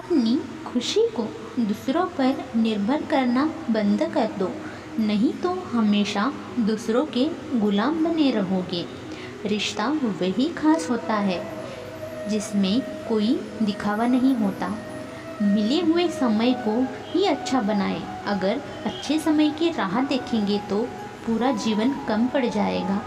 अपनी खुशी को दूसरों पर निर्भर करना बंद कर दो, नहीं तो हमेशा दूसरों के गुलाम बने रहोगे। रिश्ता वही खास होता है जिसमें कोई दिखावा नहीं होता। मिले हुए समय को ही अच्छा बनाएं। अगर अच्छे समय की राह देखेंगे तो पूरा जीवन कम पड़ जाएगा।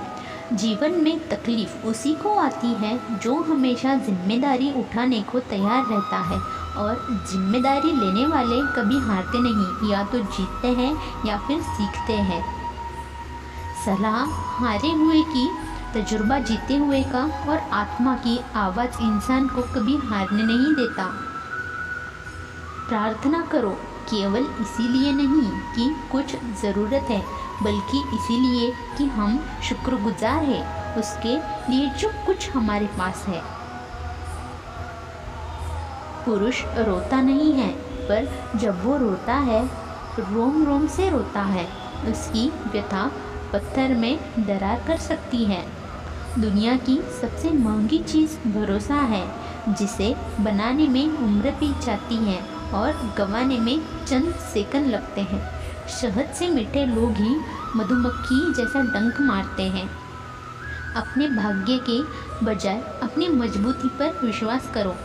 जीवन में तकलीफ उसी को आती है जो हमेशा जिम्मेदारी उठाने को तैयार रहता है, और जिम्मेदारी लेने वाले कभी हारते नहीं, या तो जीतते हैं या फिर सीखते हैं। सलाह हारे हुए की, तजुर्बा जीते हुए का, और आत्मा की आवाज़ इंसान को कभी हारने नहीं देता। प्रार्थना करो केवल इसीलिए नहीं कि कुछ ज़रूरत है, बल्कि इसीलिए कि हम शुक्रगुजार हैं उसके लिए जो कुछ हमारे पास है। पुरुष रोता नहीं है, पर जब वो रोता है रोम रोम से रोता है। उसकी व्यथा पत्थर में दरार कर सकती है। दुनिया की सबसे महंगी चीज़ भरोसा है, जिसे बनाने में उम्र बीत जाती है और गंवाने में चंद सेकंड लगते हैं। शहद से मीठे लोग ही मधुमक्खी जैसा डंक मारते हैं। अपने भाग्य के बजाय अपनी मजबूती पर विश्वास करो।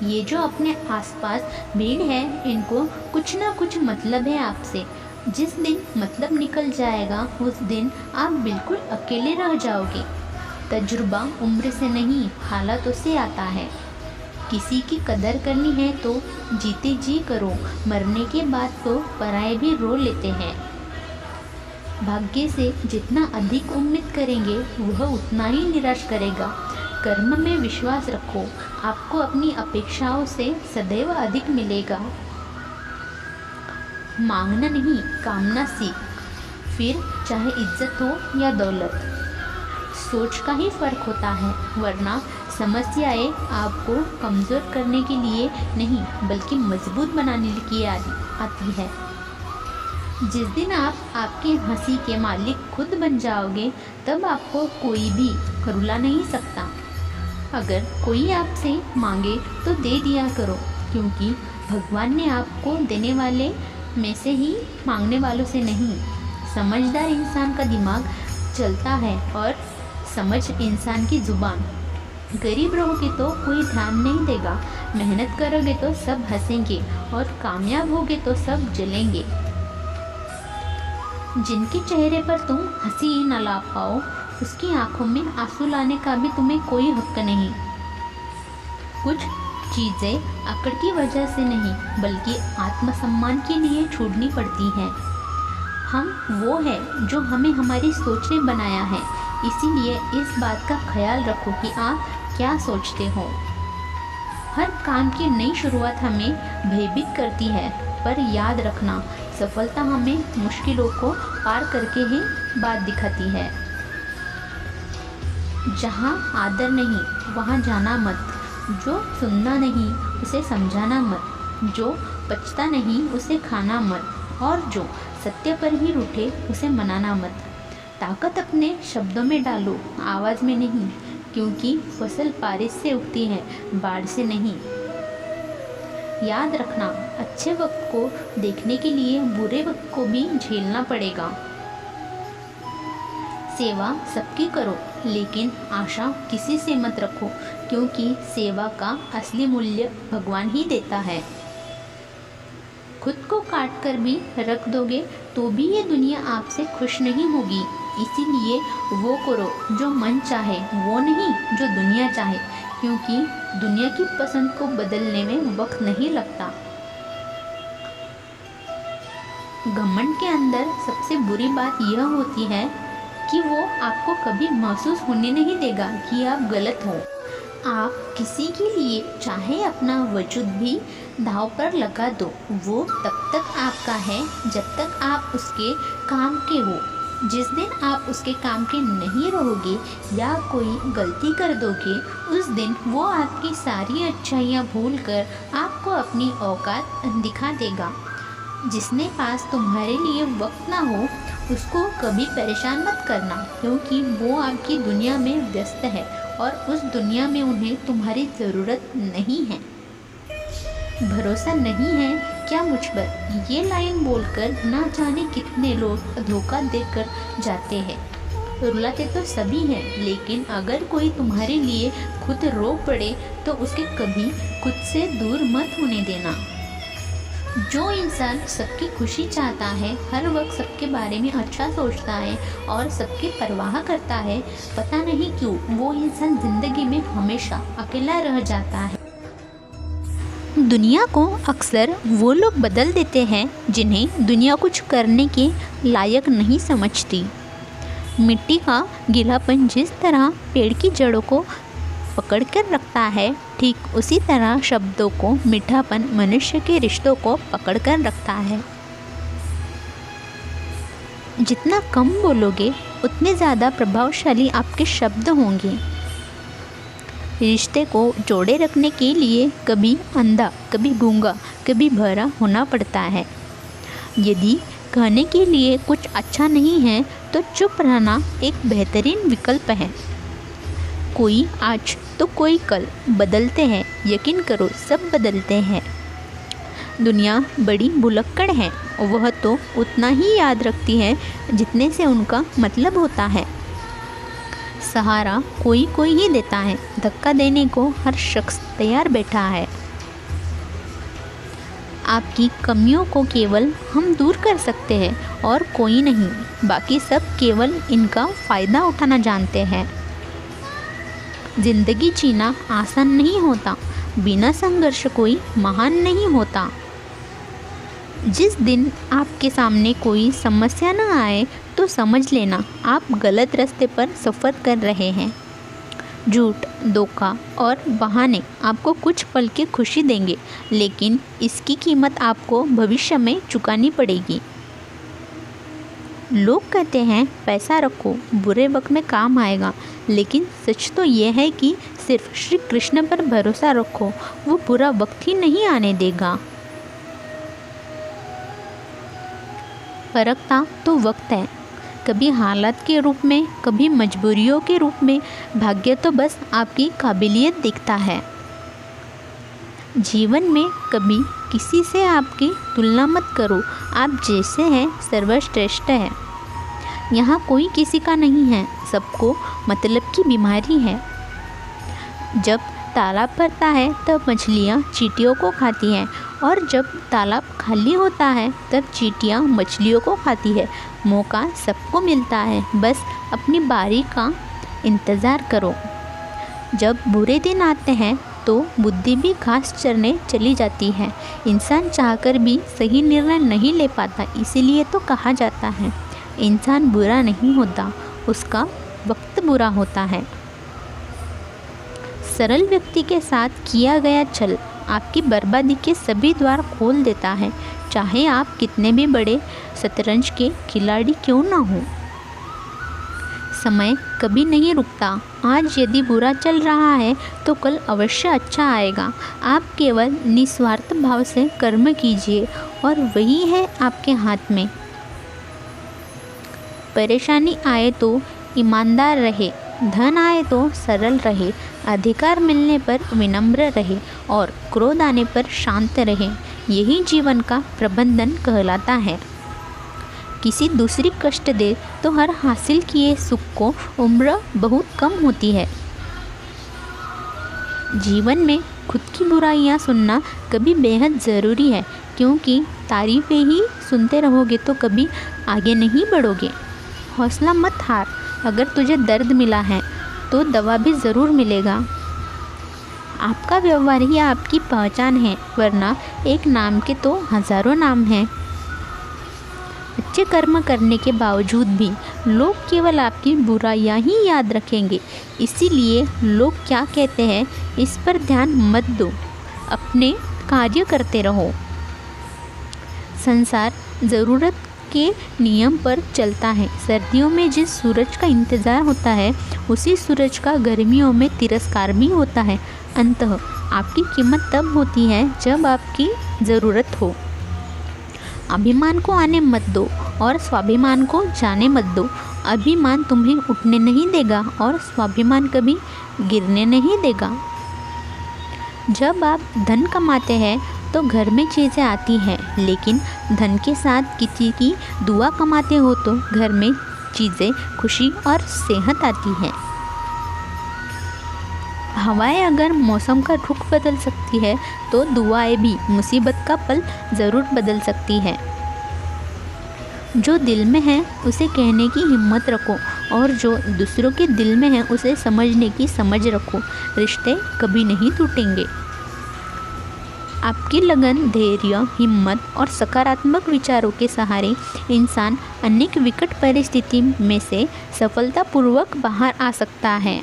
ये जो अपने आसपास भीड़ है, इनको कुछ ना कुछ मतलब है आपसे। जिस दिन मतलब निकल जाएगा उस दिन आप बिल्कुल अकेले रह जाओगे। तजुर्बा उम्र से नहीं, हालातों से आता है। किसी की कदर करनी है तो जीते जी करो, मरने के बाद तो पराये भी रो लेते हैं। भाग्य से जितना अधिक उम्मीद करेंगे वह उतना ही निराश करेगा। कर्म में विश्वास रखो, आपको अपनी अपेक्षाओं से सदैव अधिक मिलेगा। मांगना नहीं, कामना सीख, फिर चाहे इज्जत हो या दौलत। सोच का ही फर्क होता है, वरना समस्याएं आपको कमज़ोर करने के लिए नहीं बल्कि मजबूत बनाने की आती है। जिस दिन आप आपके हंसी के मालिक खुद बन जाओगे, तब आपको कोई भी रुला नहीं सकता। अगर कोई आपसे मांगे तो दे दिया करो, क्योंकि भगवान ने आपको देने वाले में से ही, मांगने वालों से नहीं। समझदार इंसान का दिमाग चलता है और समझ इंसान की जुबान। गरीब रहोगे तो कोई ध्यान नहीं देगा, मेहनत करोगे तो सब हंसेंगे, और कामयाब होगे तो सब जलेंगे। जिनके चेहरे पर तुम हंसी न ला पाओ, उसकी आंखों में आंसू लाने का भी तुम्हें कोई हक नहीं। कुछ चीज़ें अकड़ की वजह से नहीं बल्कि आत्मसम्मान के लिए छोड़नी पड़ती हैं। हम वो है जो हमें हमारी सोच ने बनाया है, इसीलिए इस बात का ख्याल रखो कि आप क्या सोचते हो। हर काम की नई शुरुआत हमें भयभीत करती है, पर याद रखना सफलता हमें मुश्किलों को पार करके ही बात दिखाती है। जहाँ आदर नहीं वहाँ जाना मत, जो सुनना नहीं उसे समझाना मत, जो पचता नहीं उसे खाना मत, और जो सत्य पर ही रूठे उसे मनाना मत। ताकत अपने शब्दों में डालो, आवाज़ में नहीं, क्योंकि फसल बारिश से उगती है, बाढ़ से नहीं। याद रखना, अच्छे वक्त को देखने के लिए बुरे वक्त को भी झेलना पड़ेगा। सेवा सबकी करो, लेकिन आशा किसी से मत रखो, क्योंकि सेवा का असली मूल्य भगवान ही देता है। खुद को काट कर भी रख दोगे तो भी ये दुनिया आपसे खुश नहीं होगी। इसीलिए वो करो जो मन चाहे, वो नहीं जो दुनिया चाहे, क्योंकि दुनिया की पसंद को बदलने में वक्त नहीं लगता। घमंड के अंदर सबसे बुरी बात यह होती है कि वो आपको कभी महसूस होने नहीं देगा कि आप गलत हो। आप किसी के लिए चाहे अपना वजूद भी दांव पर लगा दो, वो तब तक आपका है जब तक आप उसके काम के हो। जिस दिन आप उसके काम के नहीं रहोगे या कोई गलती कर दोगे, उस दिन वो आपकी सारी अच्छाइयाँ भूलकर आपको अपनी औकात दिखा देगा। जिसने पास तुम्हारे लिए वक्त ना हो उसको कभी परेशान मत करना, क्योंकि वो आपकी दुनिया में व्यस्त है और उस दुनिया में उन्हें तुम्हारी ज़रूरत नहीं है। भरोसा नहीं है क्या मुझ पर, ये लाइन बोलकर ना जाने कितने लोग धोखा देकर जाते हैं। रुलाते तो सभी हैं, लेकिन अगर कोई तुम्हारे लिए खुद रो पड़े तो उसे कभी खुद से दूर मत होने देना। जो इंसान सबकी खुशी चाहता है, हर वक्त सबके बारे में अच्छा सोचता है और सबकी परवाह करता है, पता नहीं क्यों वो इंसान जिंदगी में हमेशा अकेला रह जाता है। दुनिया को अक्सर वो लोग बदल देते हैं जिन्हें दुनिया कुछ करने के लायक नहीं समझती। मिट्टी का गीलापन जिस तरह पेड़ की जड़ों को पकड़ कर रखता है, ठीक उसी तरह शब्दों को मीठापन मनुष्य के रिश्तों को पकड़ कर रखता है। जितना कम बोलोगे उतने ज़्यादा प्रभावशाली आपके शब्द होंगे। रिश्ते को जोड़े रखने के लिए कभी अंधा, कभी गूंगा, कभी बहरा होना पड़ता है। यदि कहने के लिए कुछ अच्छा नहीं है तो चुप रहना एक बेहतरीन विकल्प है। कोई आज तो कोई कल, बदलते हैं, यकीन करो सब बदलते हैं। दुनिया बड़ी भुलक्कड़ है, वह तो उतना ही याद रखती है जितने से उनका मतलब होता है। सहारा कोई कोई ही देता है, धक्का देने को हर शख्स तैयार बैठा है। आपकी कमियों को केवल हम दूर कर सकते हैं और कोई नहीं, बाकी सब केवल इनका फ़ायदा उठाना जानते हैं। जिंदगी जीना आसान नहीं होता, बिना संघर्ष कोई महान नहीं होता। जिस दिन आपके सामने कोई समस्या न आए तो समझ लेना आप गलत रास्ते पर सफ़र कर रहे हैं। झूठ, धोखा और बहाने आपको कुछ पल की खुशी देंगे, लेकिन इसकी कीमत आपको भविष्य में चुकानी पड़ेगी। लोग कहते हैं पैसा रखो, बुरे वक्त में काम आएगा, लेकिन सच तो यह है कि सिर्फ श्री कृष्ण पर भरोसा रखो, वो बुरा वक्त ही नहीं आने देगा। फर्कता तो वक्त है, कभी हालात के रूप में, कभी मजबूरियों के रूप में। भाग्य तो बस आपकी काबिलियत दिखता है। जीवन में कभी किसी से आपकी तुलना मत करो, आप जैसे हैं सर्वश्रेष्ठ है। यहाँ कोई किसी का नहीं है, सबको मतलब की बीमारी है। जब तालाब भरता है तब मछलियाँ चींटियों को खाती हैं, और जब तालाब खाली होता है तब चींटियाँ मछलियों को खाती है। मौका सबको मिलता है, बस अपनी बारी का इंतज़ार करो। जब बुरे दिन आते हैं तो बुद्धि भी घास चरने चली जाती है। इंसान चाहकर भी सही निर्णय नहीं ले पाता, इसीलिए तो कहा जाता है इंसान बुरा नहीं होता, उसका वक्त बुरा होता है। सरल व्यक्ति के साथ किया गया छल आपकी बर्बादी के सभी द्वार खोल देता है, चाहे आप कितने भी बड़े शतरंज के खिलाड़ी क्यों ना हो। समय कभी नहीं रुकता, आज यदि बुरा चल रहा है तो कल अवश्य अच्छा आएगा। आप केवल निस्वार्थ भाव से कर्म कीजिए और वही है आपके हाथ में। परेशानी आए तो ईमानदार रहे, धन आए तो सरल रहे, अधिकार मिलने पर विनम्र रहे और क्रोध आने पर शांत रहे। यही जीवन का प्रबंधन कहलाता है। किसी दूसरी कष्ट दे तो हर हासिल किए सुख को उम्र बहुत कम होती है। जीवन में खुद की बुराइयां सुनना कभी बेहद ज़रूरी है, क्योंकि तारीफ़ें ही सुनते रहोगे तो कभी आगे नहीं बढ़ोगे। हौसला मत हार, अगर तुझे दर्द मिला है तो दवा भी ज़रूर मिलेगा। आपका व्यवहार ही आपकी पहचान है, वरना एक नाम के तो हज़ारों नाम हैं। अच्छे कर्म करने के बावजूद भी लोग केवल आपकी बुराइयां ही याद रखेंगे, इसीलिए लोग क्या कहते हैं इस पर ध्यान मत दो, अपने कार्य करते रहो। संसार ज़रूरत के नियम पर चलता है। सर्दियों में जिस सूरज का इंतज़ार होता है उसी सूरज का गर्मियों में तिरस्कार भी होता है। अंततः आपकी कीमत तब होती है जब आपकी ज़रूरत हो। अभिमान को आने मत दो और स्वाभिमान को जाने मत दो। अभिमान तुम्हें उठने नहीं देगा और स्वाभिमान कभी गिरने नहीं देगा। जब आप धन कमाते हैं तो घर में चीज़ें आती हैं, लेकिन धन के साथ किसी की दुआ कमाते हो तो घर में चीज़ें, खुशी और सेहत आती है। हवाएं अगर मौसम का रुख बदल सकती है तो दुआएं भी मुसीबत का पल ज़रूर बदल सकती है। जो दिल में है उसे कहने की हिम्मत रखो, और जो दूसरों के दिल में है उसे समझने की समझ रखो। रिश्ते कभी नहीं टूटेंगे। आपकी लगन, धैर्य, हिम्मत और सकारात्मक विचारों के सहारे इंसान अनेक विकट परिस्थिति में से सफलतापूर्वक बाहर आ सकता है।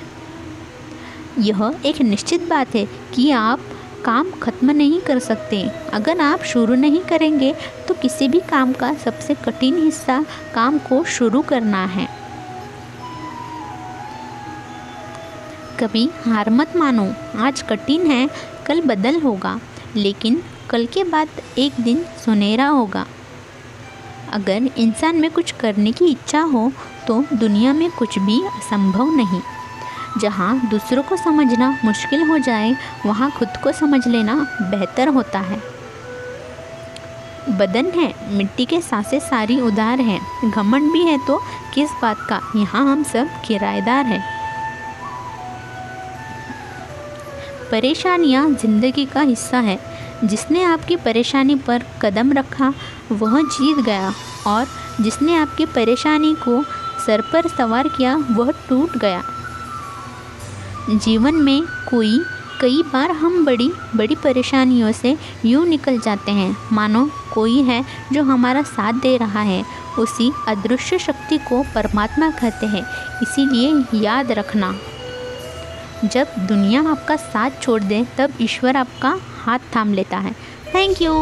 यह एक निश्चित बात है कि आप काम खत्म नहीं कर सकते। अगर आप शुरू नहीं करेंगे तो किसी भी काम का सबसे कठिन हिस्सा काम को शुरू करना है। कभी हार मत मानो। आज कठिन है, कल बदल होगा, लेकिन कल के बाद एक दिन सुनहरा होगा। अगर इंसान में कुछ करने की इच्छा हो तो दुनिया में कुछ भी असंभव नहीं। जहाँ दूसरों को समझना मुश्किल हो जाए वहाँ खुद को समझ लेना बेहतर होता है। बदन है, मिट्टी के सांसें सारी उधार हैं। घमंड भी है तो किस बात का, यहाँ हम सब किराएदार हैं। परेशानियाँ जिंदगी का हिस्सा है। जिसने आपकी परेशानी पर कदम रखा वह जीत गया, और जिसने आपकी परेशानी को सर पर सवार किया वह टूट गया। जीवन में कई बार हम बड़ी बड़ी परेशानियों से यूँ निकल जाते हैं मानो कोई है जो हमारा साथ दे रहा है। उसी अदृश्य शक्ति को परमात्मा कहते हैं। इसीलिए याद रखना, जब दुनिया आपका साथ छोड़ दे तब ईश्वर आपका हाथ थाम लेता है। Thank you.